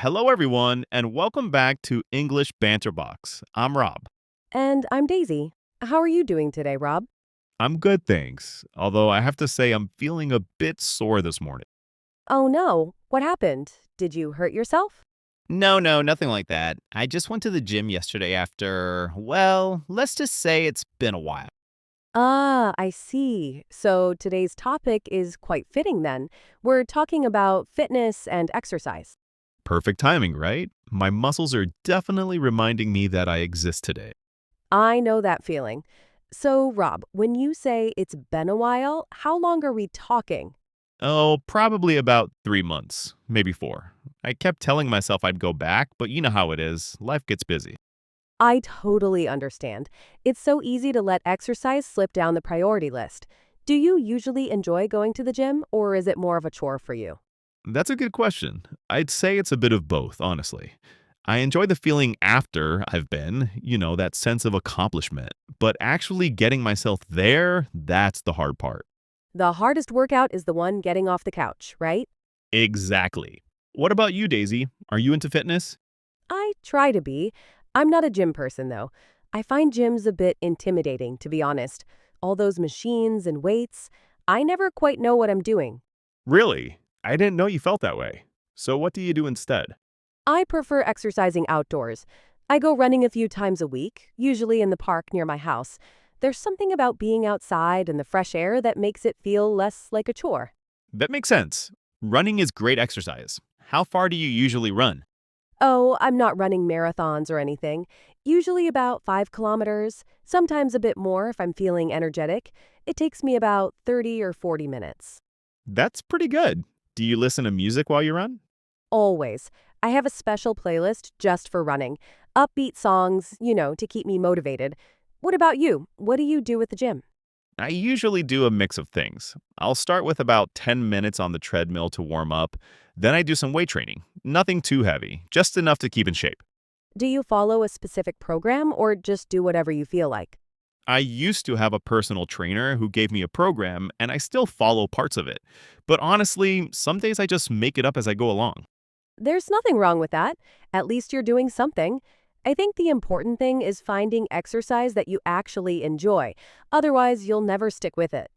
Hello, everyone, and welcome back to English Banter Box. I'm Rob. And I'm Daisy. How are you doing today, Rob? I'm good, thanks. Although I have to say, I'm feeling a bit sore this morning. Oh no, what happened? Did you hurt yourself? No, nothing like that. I just went to the gym yesterday after, well, let's just say it's been a while. Ah, I see. So today's topic is quite fitting then. We're talking about fitness and exercise. Perfect timing, right? My muscles are definitely reminding me that I exist today. I know that feeling. So, Rob, when you say it's been a while, how long are we talking? Oh, probably about 3 months, maybe four. I kept telling myself I'd go back, but you know how it is. Life gets busy. I totally understand. It's so easy to let exercise slip down the priority list. Do you usually enjoy going to the gym, or is it more of a chore for you? That's a good question. I'd say it's a bit of both, honestly. I enjoy the feeling after I've been, that sense of accomplishment. But actually getting myself there, that's the hard part. The hardest workout is the one getting off the couch, right? Exactly. What about you, Daisy? Are you into fitness? I try to be. I'm not a gym person, though. I find gyms a bit intimidating, to be honest. All those machines and weights, I never quite know what I'm doing. Really? I didn't know you felt that way. So what do you do instead? I prefer exercising outdoors. I go running a few times a week, usually in the park near my house. There's something about being outside in the fresh air that makes it feel less like a chore. That makes sense. Running is great exercise. How far do you usually run? Oh, I'm not running marathons or anything. Usually about 5 kilometers, sometimes a bit more if I'm feeling energetic. It takes me about 30 or 40 minutes. That's pretty good. Do you listen to music while you run? Always. I have a special playlist just for running. Upbeat songs, to keep me motivated. What about you? What do you do at the gym? I usually do a mix of things. I'll start with about 10 minutes on the treadmill to warm up. Then I do some weight training. Nothing too heavy, just enough to keep in shape. Do you follow a specific program or just do whatever you feel like? I used to have a personal trainer who gave me a program, and I still follow parts of it. But honestly, some days I just make it up as I go along. There's nothing wrong with that. At least you're doing something. I think the important thing is finding exercise that you actually enjoy. Otherwise, you'll never stick with it.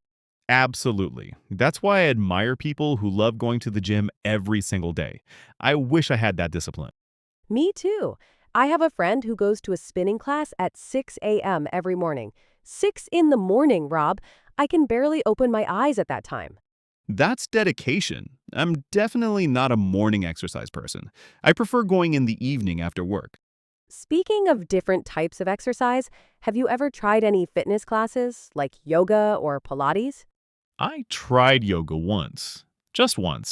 Absolutely. That's why I admire people who love going to the gym every single day. I wish I had that discipline. Me too. I have a friend who goes to a spinning class at 6 a.m. every morning. 6 in the morning, Rob. I can barely open my eyes at that time. That's dedication. I'm definitely not a morning exercise person. I prefer going in the evening after work. Speaking of different types of exercise, have you ever tried any fitness classes like yoga or Pilates? I tried yoga once. Just once.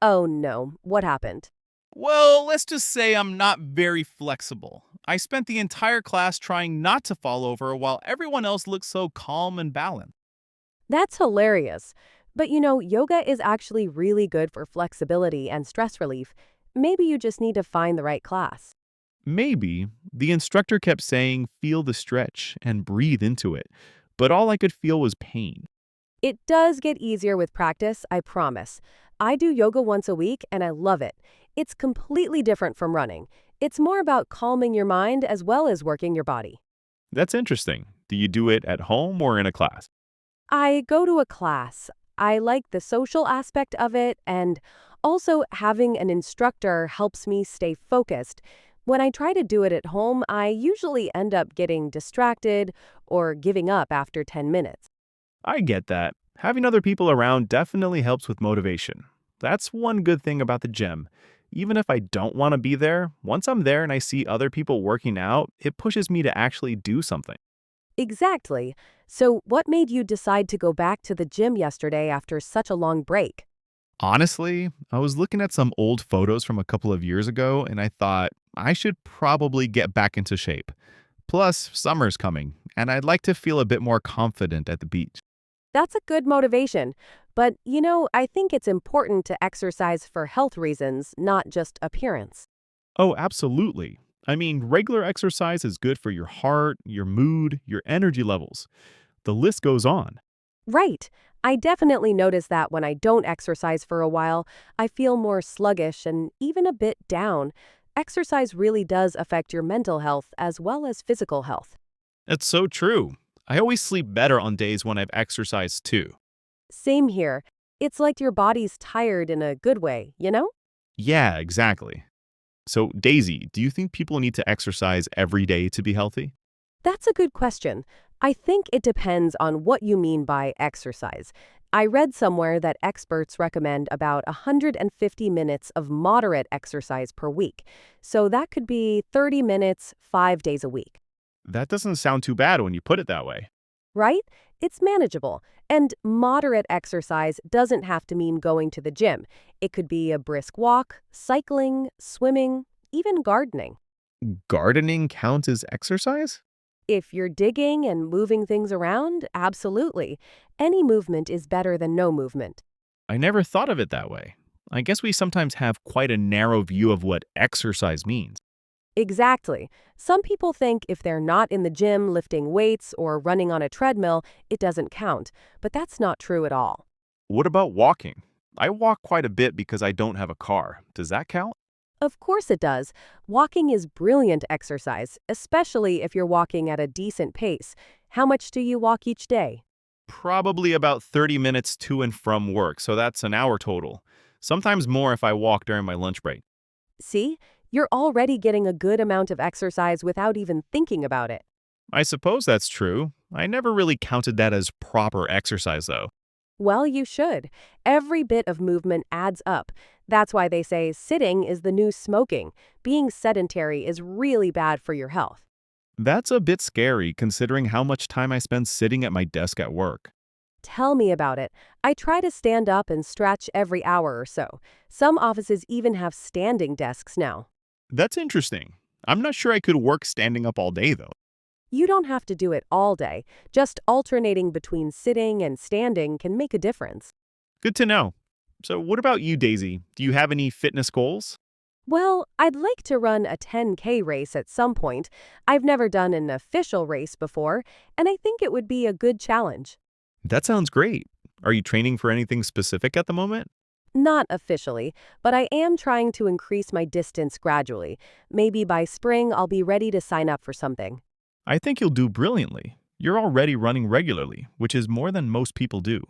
Oh no, what happened? Well, let's just say I'm not very flexible. I spent the entire class trying not to fall over while everyone else looked so calm and balanced. That's hilarious. But yoga is actually really good for flexibility and stress relief. Maybe you just need to find the right class. Maybe. The instructor kept saying, feel the stretch and breathe into it. But all I could feel was pain. It does get easier with practice, I promise. I do yoga once a week and I love it. It's completely different from running. It's more about calming your mind as well as working your body. That's interesting. Do you do it at home or in a class? I go to a class. I like the social aspect of it, and also having an instructor helps me stay focused. When I try to do it at home, I usually end up getting distracted or giving up after 10 minutes. I get that. Having other people around definitely helps with motivation. That's one good thing about the gym. Even if I don't want to be there, once I'm there and I see other people working out, it pushes me to actually do something. Exactly. So, what made you decide to go back to the gym yesterday after such a long break? Honestly, I was looking at some old photos from a couple of years ago and I thought I should probably get back into shape. Plus, summer's coming, and I'd like to feel a bit more confident at the beach. That's a good motivation. But, I think it's important to exercise for health reasons, not just appearance. Oh, absolutely. I mean, regular exercise is good for your heart, your mood, your energy levels. The list goes on. Right. I definitely notice that when I don't exercise for a while, I feel more sluggish and even a bit down. Exercise really does affect your mental health as well as physical health. It's so true. I always sleep better on days when I've exercised too. Same here. It's like your body's tired in a good way, you know? Yeah, exactly. So, Daisy, do you think people need to exercise every day to be healthy? That's a good question. I think it depends on what you mean by exercise. I read somewhere that experts recommend about 150 minutes of moderate exercise per week. So that could be 30 minutes, 5 days a week, That doesn't sound too bad when you put it that way. right? It's manageable. And moderate exercise doesn't have to mean going to the gym. It could be a brisk walk, cycling, swimming, even gardening. Gardening counts as exercise? If you're digging and moving things around, absolutely. Any movement is better than no movement. I never thought of it that way. I guess we sometimes have quite a narrow view of what exercise means. Exactly. Some people think if they're not in the gym lifting weights or running on a treadmill, it doesn't count. But that's not true at all. What about walking? I walk quite a bit because I don't have a car. Does that count? Of course it does. Walking is brilliant exercise, especially if you're walking at a decent pace. How much do you walk each day? Probably about 30 minutes to and from work, so that's an hour total. Sometimes more if I walk during my lunch break. See, you're already getting a good amount of exercise without even thinking about it. I suppose that's true. I never really counted that as proper exercise, though. Well, you should. Every bit of movement adds up. That's why they say sitting is the new smoking. Being sedentary is really bad for your health. That's a bit scary considering how much time I spend sitting at my desk at work. Tell me about it. I try to stand up and stretch every hour or so. Some offices even have standing desks now. That's interesting. I'm not sure I could work standing up all day, though. You don't have to do it all day. Just alternating between sitting and standing can make a difference. Good to know. So, what about you, Daisy? Do you have any fitness goals? Well, I'd like to run a 10K race at some point. I've never done an official race before, and I think it would be a good challenge. That sounds great. Are you training for anything specific at the moment? Not officially, but I am trying to increase my distance gradually. Maybe by spring I'll be ready to sign up for something. I think you'll do brilliantly. You're already running regularly, which is more than most people do.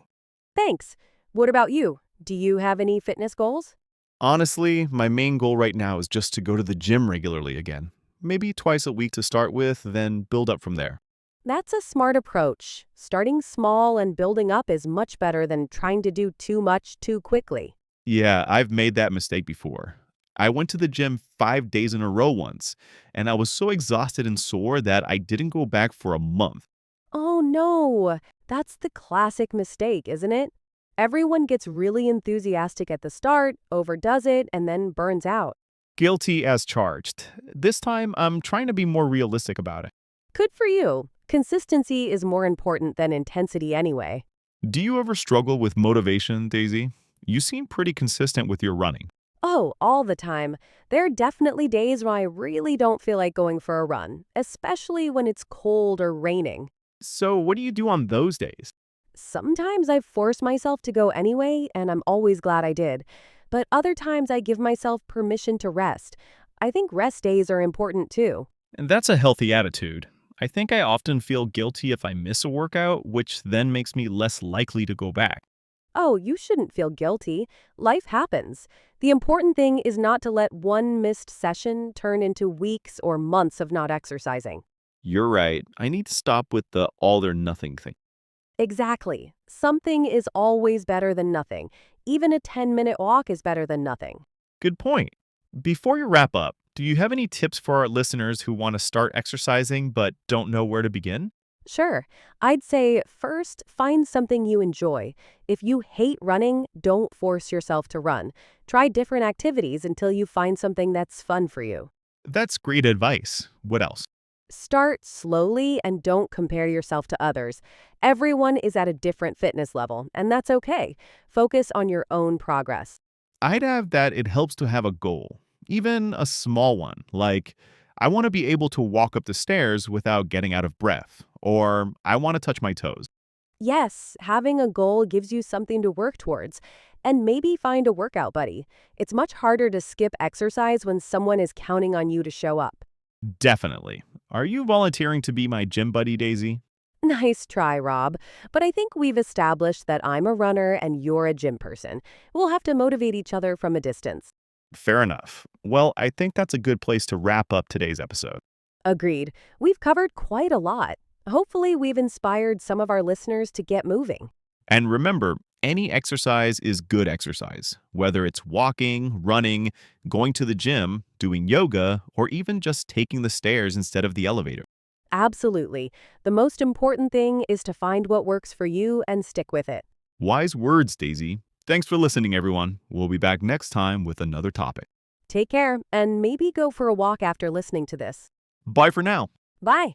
Thanks. What about you? Do you have any fitness goals? Honestly, my main goal right now is just to go to the gym regularly again. Maybe twice a week to start with, then build up from there. That's a smart approach. Starting small and building up is much better than trying to do too much too quickly. Yeah, I've made that mistake before. I went to the gym 5 days in a row once, and I was so exhausted and sore that I didn't go back for a month. Oh no, that's the classic mistake, isn't it? Everyone gets really enthusiastic at the start, overdoes it, and then burns out. Guilty as charged. This time, I'm trying to be more realistic about it. Good for you. Consistency is more important than intensity anyway. Do you ever struggle with motivation, Daisy? You seem pretty consistent with your running. Oh, all the time. There are definitely days where I really don't feel like going for a run, especially when it's cold or raining. So, what do you do on those days? Sometimes I force myself to go anyway, and I'm always glad I did. But other times I give myself permission to rest. I think rest days are important too. And that's a healthy attitude. I think I often feel guilty if I miss a workout, which then makes me less likely to go back. Oh, you shouldn't feel guilty. Life happens. The important thing is not to let one missed session turn into weeks or months of not exercising. You're right. I need to stop with the all or nothing thing. Exactly. Something is always better than nothing. Even a 10-minute walk is better than nothing. Good point. Before you wrap up, do you have any tips for our listeners who want to start exercising but don't know where to begin? Sure. I'd say first, find something you enjoy. If you hate running, don't force yourself to run. Try different activities until you find something that's fun for you. That's great advice. What else? Start slowly and don't compare yourself to others. Everyone is at a different fitness level, and that's okay. Focus on your own progress. I'd have that it helps to have a goal, even a small one, like I want to be able to walk up the stairs without getting out of breath, or I want to touch my toes. Yes, having a goal gives you something to work towards. And maybe find a workout buddy. It's much harder to skip exercise when someone is counting on you to show up. Definitely. Are you volunteering to be my gym buddy, Daisy? Nice try, Rob. But I think we've established that I'm a runner and you're a gym person. We'll have to motivate each other from a distance. Fair enough. Well, I think that's a good place to wrap up today's episode. Agreed. We've covered quite a lot. Hopefully, we've inspired some of our listeners to get moving. And remember, any exercise is good exercise, whether it's walking, running, going to the gym, doing yoga, or even just taking the stairs instead of the elevator. Absolutely. The most important thing is to find what works for you and stick with it. Wise words, Daisy. Thanks for listening, everyone. We'll be back next time with another topic. Take care and maybe go for a walk after listening to this. Bye for now. Bye.